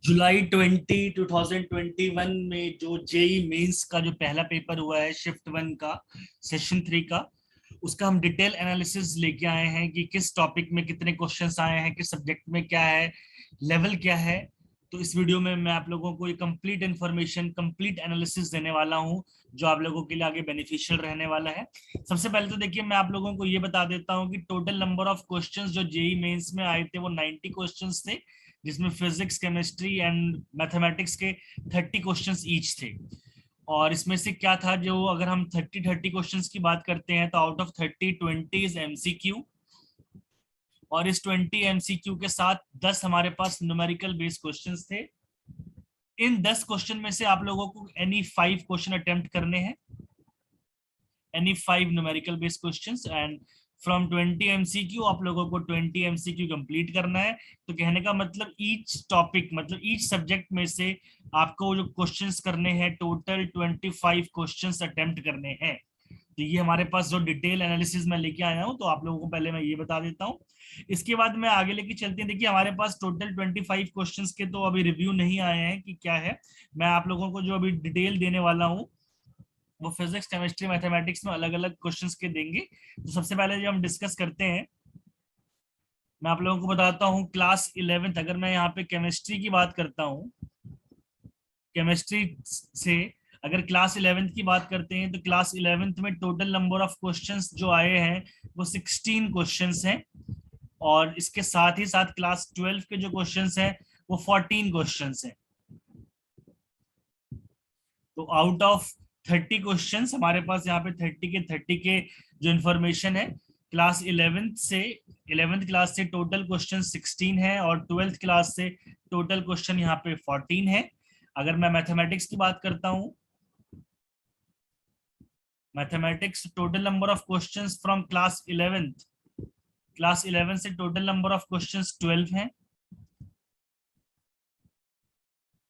जुलाई 2021 में जो JEE mains का जो पहला पेपर हुआ है शिफ्ट 1 का सेशन 3 का, उसका हम डिटेल एनालिसिस लेके आए हैं कि किस टॉपिक में कितने क्वेश्चंस आए हैं, किस सब्जेक्ट में क्या है, लेवल क्या है। तो इस वीडियो में मैं आप लोगों को ये कंप्लीट इन्फॉर्मेशन, कंप्लीट एनालिसिस देने वाला हूं, जो आप लोगों के लिए आगे बेनिफिशियल रहने वाला है। सबसे पहले तो देखिए, मैं आप लोगों को ये बता देता हूं कि टोटल नंबर ऑफ क्वेश्चंस जो जेई मेंस में आए थे वो 90 क्वेश्चंस थे, जिसमें फिजिक्स, केमिस्ट्री एंड मैथमेटिक्स के 30 क्वेश्चंस ईच थे। और इसमें से क्या था, जो अगर हम 30 क्वेश्चंस की बात करते हैं तो आउट ऑफ 30 20 इज एमसीक्यू, और इस 20 एमसीक्यू के साथ 10 हमारे पास न्यूमेरिकल बेस्ड क्वेश्चंस थे। इन 10 क्वेश्चन में से आप लोगों को एनी 5 क्वेश्चन अटेम्प्ट करने हैं, any 5 numerical based questions, and from 20 MCQ आप लोगों को 20 एमसीक्यू कंप्लीट करना है। तो कहने का मतलब ईच टॉपिक, मतलब ईच सब्जेक्ट में से आपको जो क्वेश्चंस करने हैं, टोटल 25 क्वेश्चंस अटेम्प्ट करने हैं। तो ये हमारे पास जो डिटेल एनालिसिस मैं लेके आया हूँ, तो आप लोगों को पहले मैं ये बता देता हूँ। इसके बाद मैं आगे लेके चलते हैं। देखिए, हमारे पास टोटल 25 क्वेश्चंस के तो अभी रिव्यू नहीं आए हैं कि क्या है। मैं आप लोगों को जो अभी डिटेल देने वाला हूँ वो फिजिक्स, केमिस्ट्री, मैथमेटिक्स में अलग अलग क्वेश्चंस के देंगे। तो सबसे पहले जो हम डिस्कस करते हैं, मैं आप लोगों को बताता हूँ क्लास 11th, अगर मैं यहाँ पे केमिस्ट्री की बात करता हूँ, केमिस्ट्री से अगर क्लास 11th की बात करते हैं तो क्लास 11th में टोटल नंबर ऑफ क्वेश्चंस जो आए हैं वो 16 क्वेश्चंस हैं, और इसके साथ ही साथ क्लास 12 के जो क्वेश्चंस हैं वो 14 क्वेश्चंस हैं। तो आउट ऑफ 30 क्वेश्चंस हमारे पास यहाँ पे 30 के जो इन्फॉर्मेशन है, क्लास 11th क्लास से टोटल क्वेश्चन 16 है, और 12th क्लास से टोटल क्वेश्चन यहाँ पे 14 है। अगर मैं मैथमेटिक्स की बात करता हूँ, mathematics total number of questions from class 11 से टोटल नंबर ऑफ क्वेश्चंस 12 हैं,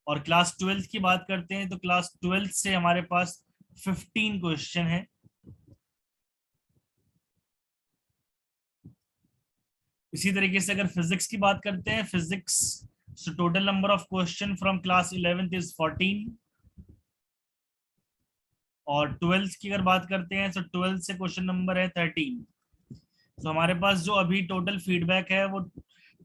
और क्लास 12 की बात करते हैं तो क्लास 12 से हमारे पास 15 क्वेश्चन है। इसी तरीके से अगर फिजिक्स की बात करते हैं, physics total number of question from class 11th is 14, और 12th की अगर बात करते हैं तो 12th से क्वेश्चन नंबर है 13। तो हमारे पास जो अभी टोटल फीडबैक है वो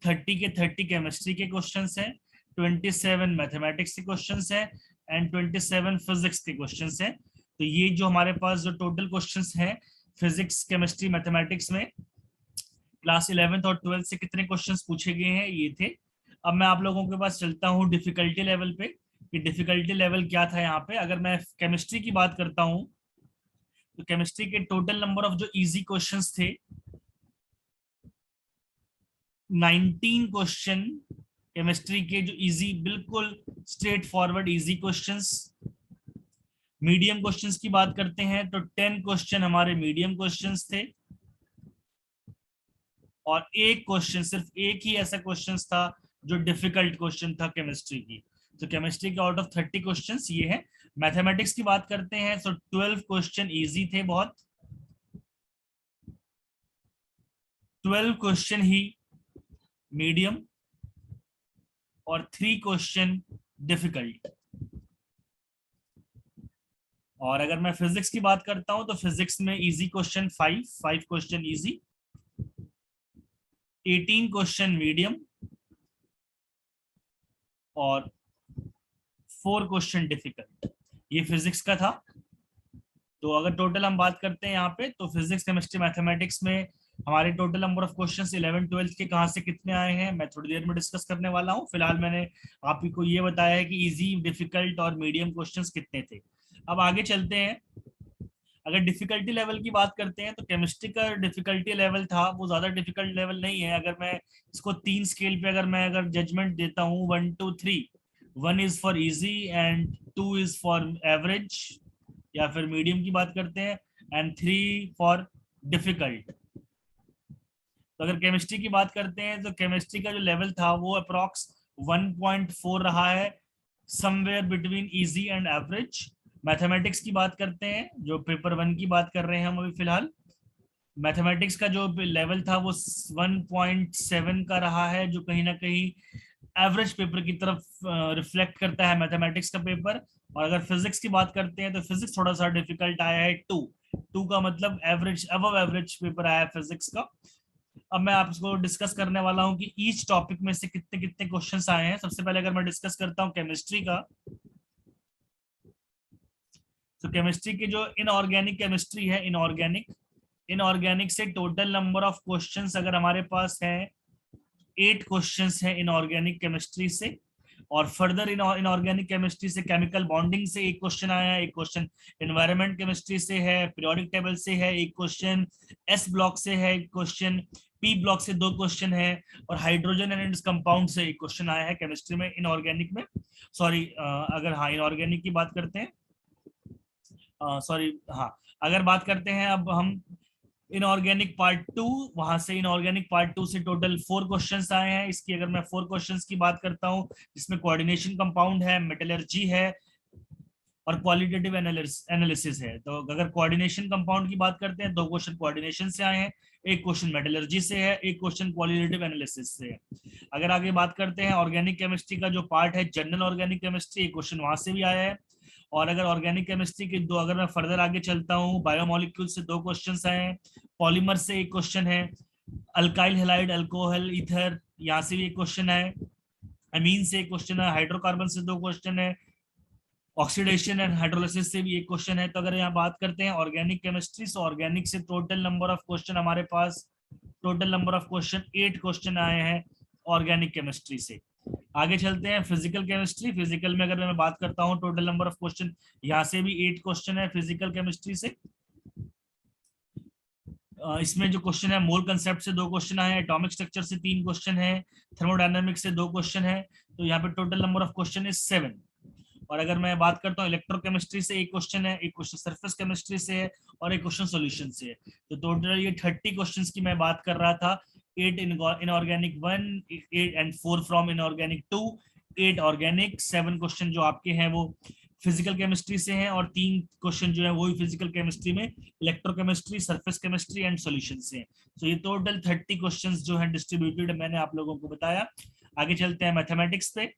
30 के 30 केमिस्ट्री के क्वेश्चंस हैं, 27 मैथमेटिक्स के क्वेश्चंस हैं, एंड 27 फिजिक्स के क्वेश्चंस हैं। तो ये जो हमारे पास जो टोटल क्वेश्चंस हैं फिजिक्स, केमिस्ट्री, मैथमेटिक्स में क्लास 11th और 12th से कितने क्वेश्चंस पूछे गए हैं, ये थे। अब मैं आप लोगों के पास चलता हूँ डिफिकल्टी लेवल पे, कि डिफिकल्टी लेवल क्या था यहाँ पे। अगर मैं केमिस्ट्री की बात करता हूँ तो केमिस्ट्री के टोटल नंबर ऑफ जो इजी क्वेश्चंस थे, 19 क्वेश्चन केमिस्ट्री के जो इजी, बिल्कुल straight forward easy questions. Medium questions की बात करते हैं तो 10 क्वेश्चन हमारे मीडियम क्वेश्चंस थे, और एक क्वेश्चन, सिर्फ एक ही ऐसा क्वेश्चन था जो डिफिकल्ट क्वेश्चन था केमिस्ट्री की। तो केमिस्ट्री के आउट ऑफ 30 क्वेश्चंस ये है। मैथमेटिक्स की बात करते हैं तो 12 क्वेश्चन इजी थे बहुत, 12 क्वेश्चन ही मीडियम, और 3 क्वेश्चन डिफिकल्ट। और अगर मैं फिजिक्स की बात करता हूं तो फिजिक्स में easy question 5 question easy, 18 question medium, और 4 क्वेश्चन डिफिकल्ट। ये फिजिक्स का था। तो अगर टोटल हम बात करते हैं यहाँ पे, तो फिजिक्स, केमिस्ट्री, मैथमेटिक्स में हमारे टोटल नंबर ऑफ क्वेश्चंस 11 12 के कहाँ से कितने आए हैं मैं थोड़ी देर में डिस्कस करने वाला हूँ। फिलहाल मैंने आप ही को ये बताया है कि इजी, डिफिकल्ट और मीडियम क्वेश्चंस कितने थे। अब आगे चलते हैं। अगर डिफिकल्टी लेवल की बात करते हैं तो केमिस्ट्री का डिफिकल्टी लेवल था वो ज्यादा डिफिकल्ट लेवल नहीं है। अगर मैं इसको 3 स्केल पे अगर जजमेंट देता हूँ, 1 2 3, 1 is for easy and 2 is for average या फिर मीडियम की बात करते हैं, एंड 3 फॉर डिफिकल्ट। तो अगर केमिस्ट्री की बात करते हैं तो केमिस्ट्री का जो लेवल था वो अप्रॉक्स 1.4 रहा है, somewhere between easy and average. Mathematics की बात करते हैं, जो पेपर 1 की बात कर रहे हैं हम अभी फिलहाल, मैथमेटिक्स का जो लेवल था वो 1.7 का रहा है, जो कहीं ना कहीं एवरेज पेपर की तरफ रिफ्लेक्ट करता है मैथमेटिक्स का पेपर। और अगर फिजिक्स की बात करते हैं तो फिजिक्स थोड़ा सा डिफिकल्ट आया है, 2 का मतलब एवरेज, अबव एवरेज पेपर आया है फिजिक्स का। अब मैं आपको डिस्कस करने वाला हूं कि ईच टॉपिक में से कितने कितने क्वेश्चंस आए हैं। सबसे पहले अगर मैं डिस्कस करता हूं केमिस्ट्री का, तो केमिस्ट्री की जो इनऑर्गेनिक केमिस्ट्री है, इनऑर्गेनिक से टोटल नंबर ऑफ क्वेश्चंस अगर हमारे पास है 8 क्वेश्चंस हैं इनऑर्गेनिक केमिस्ट्री से। और फर्दर इनऑर्गेनिक केमिस्ट्री से केमिकल बॉन्डिंग से एक क्वेश्चन आया है, एक क्वेश्चन एनवायरनमेंट केमिस्ट्री से है, पीरियोडिक टेबल से है एक क्वेश्चन, एस ब्लॉक से है एक क्वेश्चन, पी ब्लॉक से 2 क्वेश्चन है, और हाइड्रोजन एंड इट्स कंपाउंड से एक क्वेश्चन आया है केमिस्ट्री में इनऑर्गेनिक में। सॉरी, अगर हाँ इनऑर्गेनिक की बात करते हैं, सॉरी हाँ, अगर बात करते हैं अब हम इनऑर्गेनिक पार्ट 2, वहां से इनऑर्गेनिक पार्ट 2 से टोटल 4 क्वेश्चंस आए हैं। इसकी अगर मैं 4 क्वेश्चंस की बात करता हूं, जिसमें कोऑर्डिनेशन कंपाउंड है, मेटलर्जी है और क्वालिटेटिव एनालिसिस है। तो अगर कोऑर्डिनेशन कंपाउंड की बात करते हैं, 2 क्वेश्चन कोऑर्डिनेशन से आए हैं, एक क्वेश्चन मेटलर्जी से है, एक क्वेश्चन क्वालिटेटिव एनालिसिस से है। अगर आगे बात करते हैं ऑर्गेनिक केमिस्ट्री का जो पार्ट है, जनरल ऑर्गेनिक केमिस्ट्री, एक क्वेश्चन वहां से भी आया है। और अगर ऑर्गेनिक केमिस्ट्री के 2, अगर मैं फर्दर आगे चलता हूँ, बायोमोलिक्यूल से 2 क्वेश्चन आए हैं, पॉलीमर से एक क्वेश्चन है, अल्काइल हैलाइड अल्कोहल ईथर यहाँ से भी एक क्वेश्चन है, अमीन से एक क्वेश्चन है, हाइड्रोकार्बन से 2 क्वेश्चन है, ऑक्सीडेशन एंड हाइड्रोलिसिस से भी एक क्वेश्चन है। तो अगर यहाँ बात करते हैं ऑर्गेनिक केमिस्ट्री, तो ऑर्गेनिक से टोटल नंबर ऑफ क्वेश्चन हमारे पास, total number of question 8 question आए हैं ऑर्गेनिक केमिस्ट्री से। आगे चलते हैं फिजिकल केमिस्ट्री। फिजिकल में अगर मैं बात करता हूँ, टोटल नंबर ऑफ क्वेश्चन यहाँ से भी 8 क्वेश्चन है फिजिकल केमिस्ट्री से। इसमें जो क्वेश्चन है, मोल कंसेप्ट से 2 क्वेश्चन आए हैं, एटॉमिक स्ट्रक्चर से 3 क्वेश्चन है, थर्मोडायनामिक्स से 2 क्वेश्चन है। तो यहाँ पे total number of question is 7। और अगर मैं बात करता हूँ इलेक्ट्रोकेमिस्ट्री से एक क्वेश्चन है, एक क्वेश्चन सरफेस केमिस्ट्री से है और एक क्वेश्चन सॉल्यूशन से है। तो टोटल ये 30 क्वेश्चंस की मैं बात कर रहा था। 8 inorganic 1, 8 and 4 from inorganic 2, 8 organic, 7 question जो आपके हैं वो फिजिकल केमिस्ट्री से हैं, और 3 क्वेश्चन जो है वो भी फिजिकल केमिस्ट्री में, electrochemistry, surface chemistry and solution से हैं। तो ये टोटल 30 क्वेश्चंस जो हैं डिस्ट्रीब्यूटेड, मैंने आप लोगों को बताया। आगे चलते हैं मैथमेटिक्स पे।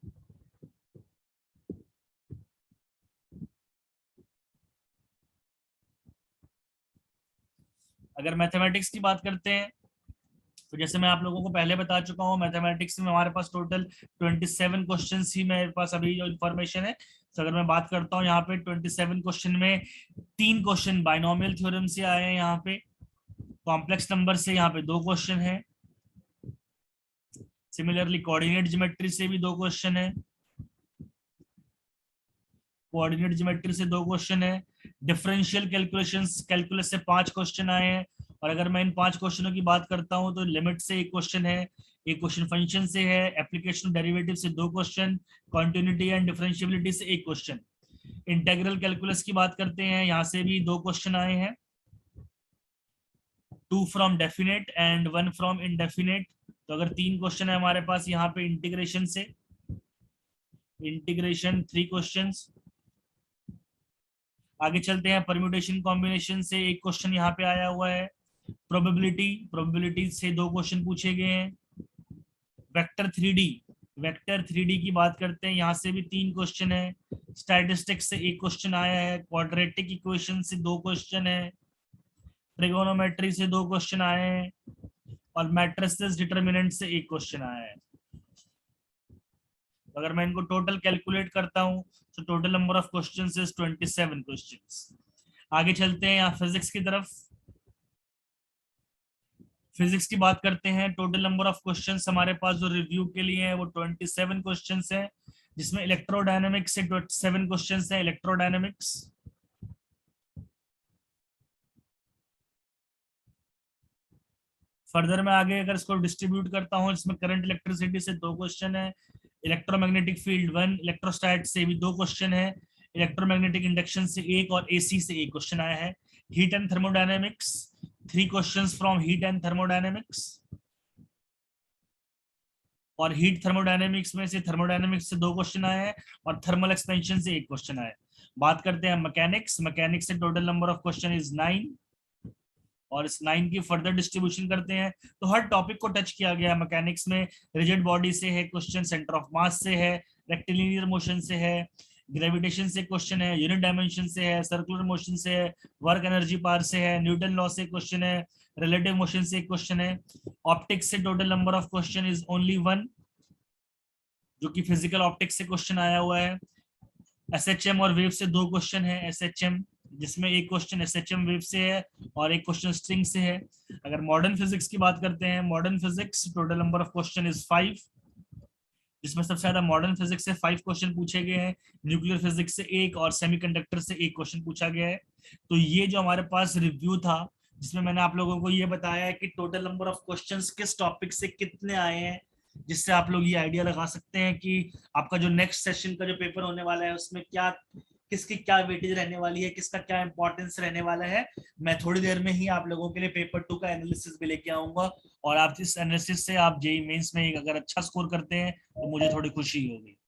अगर मैथमेटिक्स की बात करते हैं, तो जैसे मैं आप लोगों को पहले बता चुका हूँ, मैथमेटिक्स में हमारे पास टोटल 27 क्वेश्चंस ही मेरे पास अभी जो इन्फॉर्मेशन है। तो अगर मैं बात करता हूँ यहाँ पे 27 क्वेश्चन में 3 क्वेश्चन बाइनोमियल थ्योरम से आए हैं, यहाँ पे कॉम्प्लेक्स नंबर से यहाँ पे 2 क्वेश्चन है, सिमिलरली कोऑर्डिनेट ज्योमेट्री से भी 2 क्वेश्चन है, कोऑर्डिनेट ज्योमेट्री से 2 क्वेश्चन है, डिफरेंशियल कैलकुलस से 5 क्वेश्चन आए हैं। और अगर मैं इन 5 क्वेश्चनों की बात करता हूं, तो लिमिट से एक क्वेश्चन है, एक क्वेश्चन फंक्शन से है, एप्लीकेशन डेरिवेटिव से 2 क्वेश्चन, कॉन्टिन्यूटी एंड डिफरेंशियबिलिटी से एक क्वेश्चन। इंटेग्रल कैलकुलस की बात करते हैं, यहाँ से भी 2 क्वेश्चन आए हैं, 2 from definite and 1 from indefinite. तो अगर 3 क्वेश्चन है हमारे पास यहाँ पे इंटीग्रेशन से, इंटीग्रेशन 3 क्वेश्चंस। आगे चलते हैं परम्यूटेशन कॉम्बिनेशन से एक क्वेश्चन यहाँ पे आया हुआ है, प्रोबेबिलिटी से 2 क्वेश्चन पूछे गए हैं, वेक्टर 3D, वेक्टर 3D की बात करते हैं, यहाँ से भी 3 क्वेश्चन है, स्टैटिस्टिक्स से एक क्वेश्चन आया है, क्वाड्रेटिक इक्वेशन से 2 क्वेश्चन है, ट्रिगोनोमेट्री से 2 क्वेश्चन आए हैं, और मैट्रिसेस डिटर्मिनेंट से एक क्वेश्चन आया है। अगर मैं इनको टोटल कैलकुलेट करता हूं, तो total number of questions is 27 questions. आगे चलते हैं यहाँ फिजिक्स की तरफ। फिजिक्स की बात करते हैं, टोटल नंबर ऑफ क्वेश्चंस हमारे पास जो रिव्यू के लिए है वो 27 क्वेश्चंस है, जिसमें इलेक्ट्रोडायनेमिक्स से 7 क्वेश्चंस है, इलेक्ट्रोडायनेमिक्स। फर्दर में आगे अगर इसको डिस्ट्रीब्यूट करता हूँ, इसमें करंट इलेक्ट्रिसिटी से 2 क्वेश्चन है, इलेक्ट्रोमैग्नेटिक फील्ड 1, इलेक्ट्रोस्टैट से भी 2 क्वेश्चन है, इलेक्ट्रोमैग्नेटिक इंडक्शन से 1 और एसी से एक क्वेश्चन आया है, heat and thermodynamics 3 questions from heat and thermodynamics, और हीट थर्मोडायनेमिक्स में से थर्मोडायनेमिक्स से 2 क्वेश्चन आए हैं, और थर्मल एक्सपेंशन से एक क्वेश्चन आया है। बात करते हैं मैकेनिक्स, मैकेनिक्स से total number of question is 9, और इस 9 की फर्दर डिस्ट्रीब्यूशन करते हैं। तो हर टॉपिक को टच किया गया। मैकेनिक्स में रिजिड बॉडी से है क्वेश्चन, सेंटर ऑफ मास से है, रेक्टिलिनियर मोशन से है, ग्रेविटेशन से क्वेश्चन है, यूनिट डायमेंशन से है, सर्कुलर मोशन से है, वर्क एनर्जी पावर से है, न्यूटन लॉ से क्वेश्चन है, रिलेटिव मोशन से क्वेश्चन है। ऑप्टिक्स से total number of question is only 1, जो कि फिजिकल ऑप्टिक्स से क्वेश्चन आया हुआ है। एसएचएम और वेव से 2 क्वेश्चन है। एसएचएम जिसमें एक क्वेश्चन एसएचएम वेव से है और एक क्वेश्चन स्ट्रिंग से है। अगर मॉडर्न फिजिक्स की बात करते हैं, modern physics total number of question is 5, जिसमें सबसे ज्यादा मॉडर्न फिजिक्स से 5 क्वेश्चन पूछे गए हैं। न्यूक्लियर फिजिक्स से 1 और सेमीकंडक्टर से 1 क्वेश्चन पूछा गया है। तो ये जो हमारे पास रिव्यू था, जिसमें मैंने आप लोगों को ये बताया है कि टोटल नंबर ऑफ क्वेश्चंस किस टॉपिक से कितने आए हैं, जिससे आप लोग ये आइडिया लगा सकते हैं कि आपका जो नेक्स्ट सेशन का जो पेपर होने वाला है उसमें क्या, किसकी क्या वेटेज रहने वाली है, किसका क्या इंपॉर्टेंस रहने वाला है। मैं थोड़ी देर में ही आप लोगों के लिए पेपर 2 का एनालिसिस भी लेके आऊंगा, और आप इस एनालिसिस से आप जेईई मेंस में अगर अच्छा स्कोर करते हैं तो मुझे थोड़ी खुशी होगी।